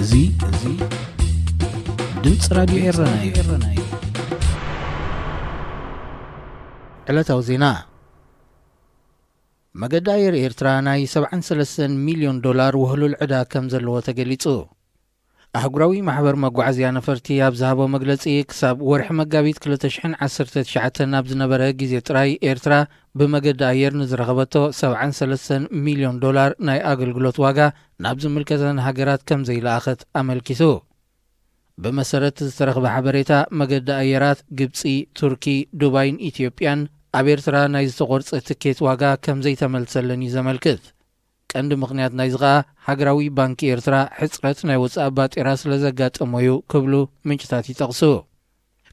እዙይ ድምጽ ራዲዮ ኤረና እዩ። ዕለታዊ ዜና መገዲ ኣየር ኤርትራ ናይ 73 ሚልዮን ዶላር ውህሉል ዕዳ ከም ዘለዎ ተገሊጹ። ኣህጉራዊ ማሕበር መጓዓዝያ ነፈርቲ ኣብ ዝሃቦ መግለጺ ክሳብ ወርሒ መጋቢት 2019 ናብ ዝነበረ ግዜ ጥራይ ኤርትራ ብመገዲ ኣየር ንዝረኸበቶ 73 ሚልዮን ዶላር ናይ ኣገልግሎት ዋጋ ናብ ዝምልከተን ሃገራት ከም ዘይለኣኸት ኣመልኪቱ። ብመሰረት ዝተረኸበ ሓበሬታ መገዲ ኣየራት ግብፂ፣ ቱርኪ፣ ዱባይን ኢትዮጵያን ኣብ ኤርትራ ናይ ዝተቆርጸ ትኬት ዋጋ ከም ዘይተመልሰለን እዩ ዘመልክት። ቀንዲ ምኽንያት ናይ ዝኸዓ ሃገራዊ ባንኪ ኤርትራ ሕፅረት ናይ ወፃኢ ባጤራ ስለ ዘጋጠመዩ ክብሉ ምንጭታት ይጠቕሱ።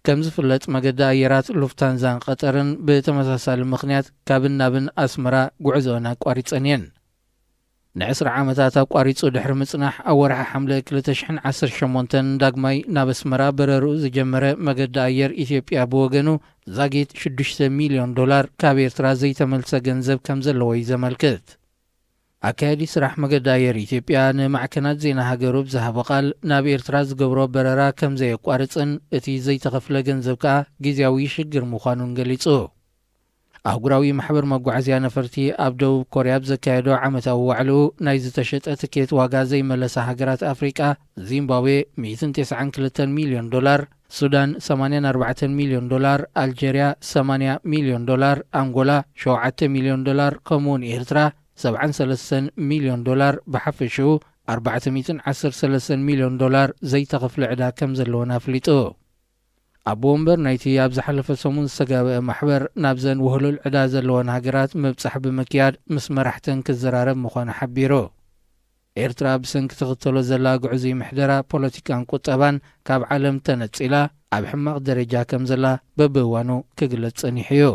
ከም ዝፍለጥ መገዲ ኣየራት ሉፍታንዛን ቀጠርን ብተመሳሳሊ ምኽንያት ካብን ናብን ኣስመራ ጉዕዞአን ኣቋሪፀን እየን። ን10 ዓመታት ኣቋሪጹ ድሕሪ ምጽናሕ ኣብ ወርሒ ሐምለ 2018 ዳግማይ ናብ ኣስመራ በረርኡ ዝጀመረ መገዲ ኣየር ኢትዮጵያ ብወገኑ ዛጊት 6 ሚልዮን ዶላር ካብ ኤርትራ ዘይተመልሰ ገንዘብ ከም ዘለዎ እዩ ዘመልክት። ኣካያዲ ስራሕ መገዲ ኣየር ኢትዮጵያ ንማዕከናት ዜና ሃገሩ ብዝሃቦ ቃል ናብ ኤርትራ ዝገብሮ በረራ ከም ዘየቋርፅን እቲ ዘይተኸፍለ ገንዘብ ከዓ ጊዜያዊ ሽግር ምዃኑን ገሊጹ። ኣህጉራዊ ማሕበር መጓዓዝያ ነፈርቲ ኣብ ደቡብ ኮርያ ብዘካየዶ ዓመታዊ ዋዕልኡ ናይ ዝተሸጠ ትኬት ዋጋ ዘይመለሳ ሃገራት ኣፍሪቃ ዚምባብዌ 192 ሚልዮን ዶላር፣ ሱዳን 84 ሚልዮን ዶላር፣ ኣልጀርያ 80 ሚልዮን ዶላር፣ አንጎላ 7 ሚልዮን ዶላር ከምኡውን ኤርትራ 73 ሚልዮን ዶላር ብሓፈሽኡ 413 ሚልዮን ዶላር ዘይተኸፍለ ዕዳ ከም ዘለዎን ኣፍሊጡ። ኣብ ወንበር ናይቲ ኣብ ዝሓለፈ ሰሙን ዝተጋብአ ማሕበር ናብዘን ውህሉል ዕዳ ዘለወን ሃገራት ምብጻሕ ብምክያድ ምስ መራሕተን ክዘራረብ ምዃኑ ሓቢሩ። ኤርትራ ብሰንኪ ትኽተሎ ዘላ ጉዕዞ ምሕደራ ፖለቲካን ቁጠባን ካብ ዓለም ተነጺላ ኣብ ሕማቕ ደረጃ ከም ዘላ በብእዋኑ ክግለጽ ጸኒሑ እዩ።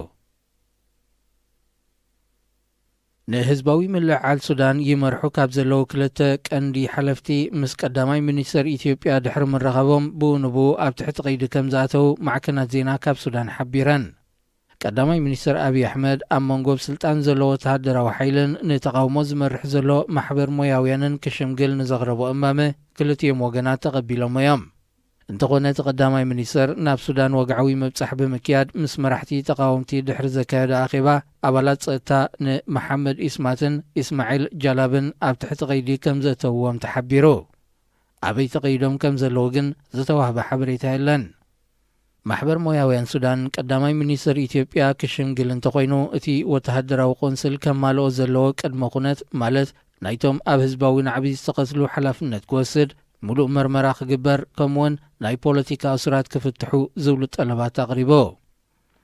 ንህዝባዊ ምልዕዓል ሱዳን ይመርሑ ካብ ዘለዉ ክልተ ቀንዲ ሓለፍቲ ምስ ቀዳማይ ሚኒስተር ኢትዮጵያ ድሕሪ ምረኸቦም ብኡንብኡ ኣብ ትሕቲ ቀይዲ ከም ዝኣተዉ ማዕከናት ዜና ካብ ሱዳን ሓቢረን። ቀዳማይ ሚኒስተር ኣብዪ ኣሕመድ ኣብ መንጎ ብስልጣን ዘለዎ ወተሃደራዊ ሓይልን ንተቃውሞ ዝመርሕ ዘሎ ማሕበር ሞያውያንን ክሽምግል ንዘቕረቦ እማመ ክልቲኦም ወገናት ተቐቢሎም እዮም። እንተኾነ ተቐዳማይ ሚኒስተር ናብ ሱዳን ወግዓዊ ምብጻሕ ብምክያድ ምስ መራሕቲ ተቃወምቲ ድሕሪ ዘካየደ ኣኼባ ኣባላት ጸጥታ ንመሐመድ ኢስማትን ኢስማዒል ጃላብን ኣብ ትሕቲ ቀይዲ ከም ዘእተውዎም ተሓቢሩ። ኣበይ ተቐይዶም ከም ዘለዉ ግን ዝተዋህበ ሓበሬታ የለን። ማሕበር ሞያውያን ሱዳን ቀዳማይ ሚኒስተር ኢትዮጵያ ክሽምግል እንተኾይኑ እቲ ወተሃደራዊ ቆንስል ከማልኦ ዘለዎ ቅድመ ኩነት ማለት ናይቶም ኣብ ህዝባዊ ናዕቢ ዝተቐስሉ ሓላፍነት ክወስድ ሙሉእ መርመራ ክግበር ከምኡውን ናይ ፖለቲካ እስራት ክፍትሑ ዝብሉ ጠለባት ኣቕሪቦ።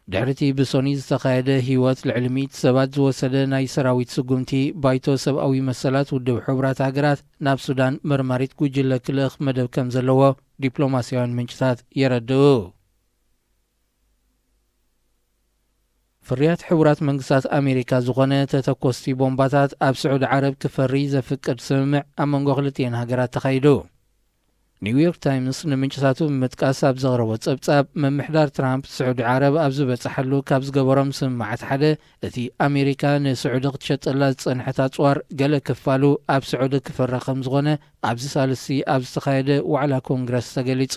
ድሕርቲ ብሶኒ ዝተኻየደ ህይወት ልዕሊ 100 ሰባት ዝወሰደ ናይ ሰራዊት ስጉምቲ ባይቶ ሰብኣዊ መሰላት ውድብ ሕቡራት ሃገራት ናብ ሱዳን መርማሪት ጉጅለ ክልእኽ መደብ ከም ዘለዎ ዲፕሎማስያውያን ምንጭታት የረድኡ። ፍርያት ሕቡራት መንግስታት ኣሜሪካ ዝኾነ ተተኮስቲ ቦምባታት ኣብ ስዑድ ዓረብ ክፈሪ ዘፍቅድ ስምምዕ ኣብ መንጎ ክልቲአን ሃገራት ተኻይዱ። ኒውዮርክ ታይምስ ንምንጭታቱ ብምጥቃስ ኣብ ዘቕረቦ ጸብጻብ መምሕዳር ትራምፕ ስዑድ ዓረብ ኣብ ዝበጽሓሉ ካብ ዝገበሮም ስምምዓት ሓደ እቲ ኣሜሪካ ንስዑዲ ክትሸጠላ ዝጸንሐት ኣጽዋር ገለ ክፋሉ ኣብ ስዑዲ ክፈረ ከም ዝኾነ ኣብዚ ሳልሲ ኣብ ዝተኻየደ ዋዕላ ኮንግረስ ተገሊጹ።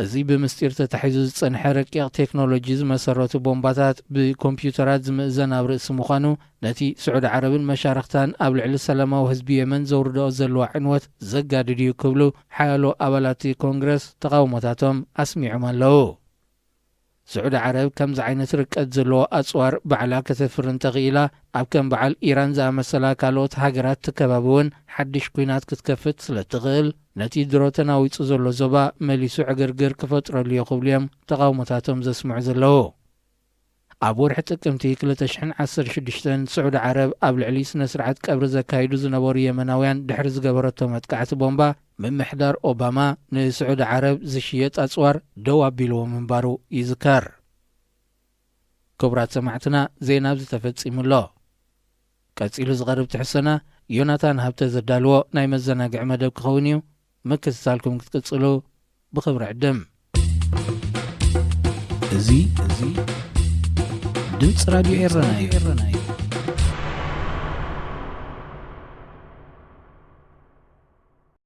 እዚ ብምስጢር ተታሒዙ ዝጸንሐ ረቂቕ ቴክኖሎጂ ዝመሰረቱ ቦምባታት ብኮምፒዩተራት ዝምእዘን ኣብ ርእሲ ምዃኑ ነቲ ስዑድ ዓረብን መሻርክታን ኣብ ልዕሊ ሰላማዊ ህዝቢ የመን ዘውርድኦ ዘለዋ ዕንወት ዘጋድድ እዩ ክብሉ ሓያሎ ኣባላት ኮንግረስ ተቃውሞታቶም ኣስሚዖም ኣለዉ። ስዑድ ዓረብ ከምዚ ዓይነት ርቀት ዘለዎ ኣጽዋር ባዕላ ከተፍር እንተኽኢላ ኣብ ከም በዓል ኢራን ዝኣመሰላ ካልኦት ሃገራት ትከባብውን ሓድሽ ኩናት ክትከፍት ስለ ትኽእል ነቲ ድሮ ተናዊጹ ዘሎ ዞባ መሊሱ ዕግርግር ክፈጥረሉ እዩ ክብሉ እዮም ተቃውሞታቶም ዘስምዑ ዘለዉ። ኣብ ወርሒ ጥቅምቲ 2016 ስዑድ ዓረብ ኣብ ልዕሊ ስነ ስርዓት ቀብሪ ዘካይዱ ዝነበሩ የመናውያን ድሕሪ ዝገበረቶ መጥቃዕቲ ቦምባ ምምሕዳር ኦባማ ንስዑድ ዓረብ ዝሽየጥ ኣጽዋር ደው ኣቢልዎ ምንባሩ ይዝከር። ክቡራት ሰማዕትና ዜና ዝተፈጺሙሎ ቀጺሉ ዝቐርብ ትሕሰና ዮናታን ሃብተ ዘዳልዎ ናይ መዘናግዒ መደብ ክኸውን እዩ። ምክትታልኩም ክትቅጽሉ ብኽብሪ ዕድም። እዚ ድምፂ ራዲዮ ኤረና እዩ።